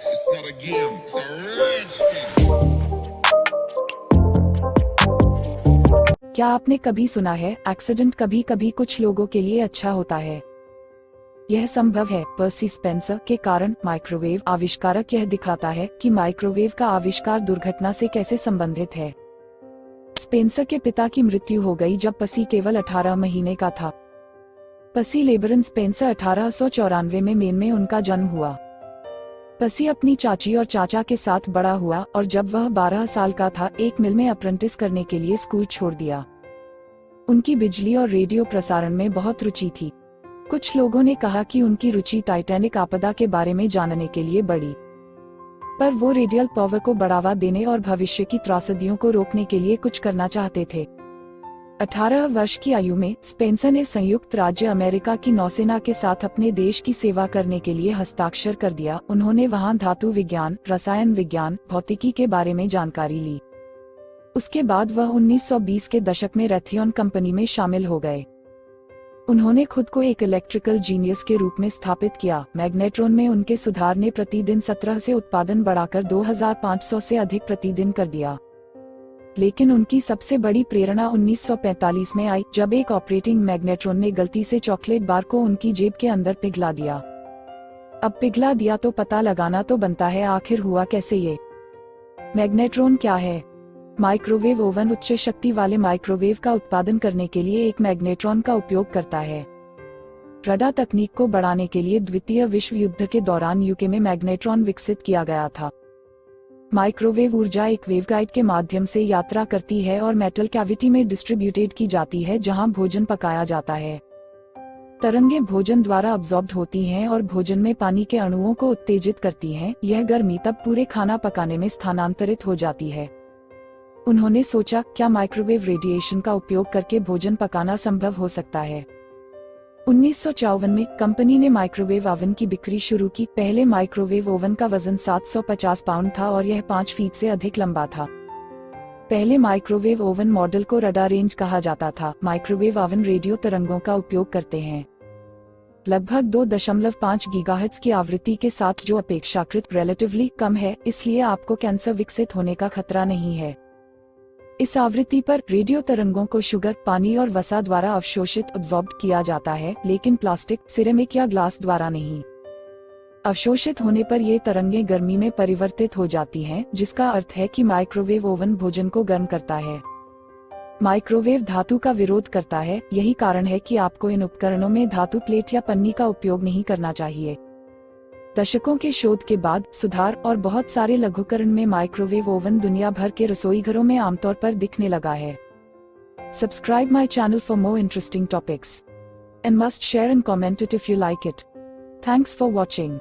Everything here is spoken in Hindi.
It's not a game, it's a rich thing. क्या आपने कभी सुना है, एक्सीडेंट कभी कभी कुछ लोगों के लिए अच्छा होता है? यह संभव है पर्सी स्पेंसर के कारण। माइक्रोवेव आविष्कारक यह दिखाता है कि माइक्रोवेव का आविष्कार दुर्घटना से कैसे संबंधित है। स्पेंसर के पिता की मृत्यु हो गई जब पसी केवल 18 महीने का था। पसी लेबरन स्पेंसर 1894 में मेन में उनका जन्म हुआ। पसी अपनी चाची और चाचा के साथ बड़ा हुआ और जब वह 12 साल का था एक मिल में अप्रेंटिस करने के लिए स्कूल छोड़ दिया। उनकी बिजली और रेडियो प्रसारण में बहुत रुचि थी। कुछ लोगों ने कहा कि उनकी रुचि टाइटैनिक आपदा के बारे में जानने के लिए बढ़ी, पर वो रेडियल पावर को बढ़ावा देने और भविष्य की त्रासदियों को रोकने के लिए कुछ करना चाहते थे। 18 वर्ष की आयु में स्पेंसर ने संयुक्त राज्य अमेरिका की नौसेना के साथ अपने देश की सेवा करने के लिए हस्ताक्षर कर दिया। उन्होंने वहां धातु विज्ञान, रसायन विज्ञान, भौतिकी के बारे में जानकारी ली। उसके बाद वह 1920 के दशक में रैथियन कंपनी में शामिल हो गए। उन्होंने खुद को एक इलेक्ट्रिकल जीनियस के रूप में स्थापित किया। मैग्नेट्रॉन में उनके सुधार ने प्रतिदिन 17 से उत्पादन बढ़ाकर 2500 से अधिक प्रतिदिन कर दिया। लेकिन उनकी सबसे बड़ी प्रेरणा 1945 में आई, जब एक ऑपरेटिंग मैग्नेट्रॉन ने गलती से चॉकलेट बार को उनकी जेब के अंदर पिघला दिया। अब पिघला दिया तो पता लगाना तो बनता है, आखिर हुआ कैसे ये? मैग्नेट्रॉन क्या है? माइक्रोवेव ओवन उच्च शक्ति वाले माइक्रोवेव का उत्पादन करने के लिए एक मैग्नेट्रॉन का उपयोग करता है। रडार तकनीक को बढ़ाने के लिए द्वितीय विश्व युद्ध के दौरान यूके में मैग्नेट्रॉन विकसित किया गया था। माइक्रोवेव ऊर्जा एक वेवगाइड के माध्यम से यात्रा करती है और मेटल कैविटी में डिस्ट्रीब्यूटेड की जाती है जहां भोजन पकाया जाता है। तरंगे भोजन द्वारा अब्सॉर्ब्ड होती हैं और भोजन में पानी के अणुओं को उत्तेजित करती हैं। यह गर्मी तब पूरे खाना पकाने में स्थानांतरित हो जाती है। उन्होंने सोचा, क्या माइक्रोवेव रेडिएशन का उपयोग करके भोजन पकाना संभव हो सकता है? 1954 में कंपनी ने माइक्रोवेव ओवन की बिक्री शुरू की। पहले माइक्रोवेव ओवन का वजन 750 पाउंड था और यह 5 फीट से अधिक लंबा था। पहले माइक्रोवेव ओवन मॉडल को रडार रेंज कहा जाता था। माइक्रोवेव ओवन रेडियो तरंगों का उपयोग करते हैं, लगभग 2.5 गीगाहर्ट्ज की आवृत्ति के साथ, जो अपेक्षाकृत रिलेटिवली कम है, इसलिए आपको कैंसर विकसित होने का खतरा नहीं है। इस आवृत्ति पर रेडियो तरंगों को शुगर, पानी और वसा द्वारा अवशोषित अब्सॉर्ब किया जाता है, लेकिन प्लास्टिक, सिरेमिक या ग्लास द्वारा नहीं। अवशोषित होने पर ये तरंगें गर्मी में परिवर्तित हो जाती हैं, जिसका अर्थ है कि माइक्रोवेव ओवन भोजन को गर्म करता है। माइक्रोवेव धातु का विरोध करता है, यही कारण है कि आपको इन उपकरणों में धातु प्लेट या पन्नी का उपयोग नहीं करना चाहिए। दशकों के शोध के बाद सुधार और बहुत सारे लघुकरण में माइक्रोवेव ओवन दुनिया भर के रसोई घरों में आमतौर पर दिखने लगा है। Subscribe my channel for more interesting topics and must share and comment it if you like it. Thanks for watching.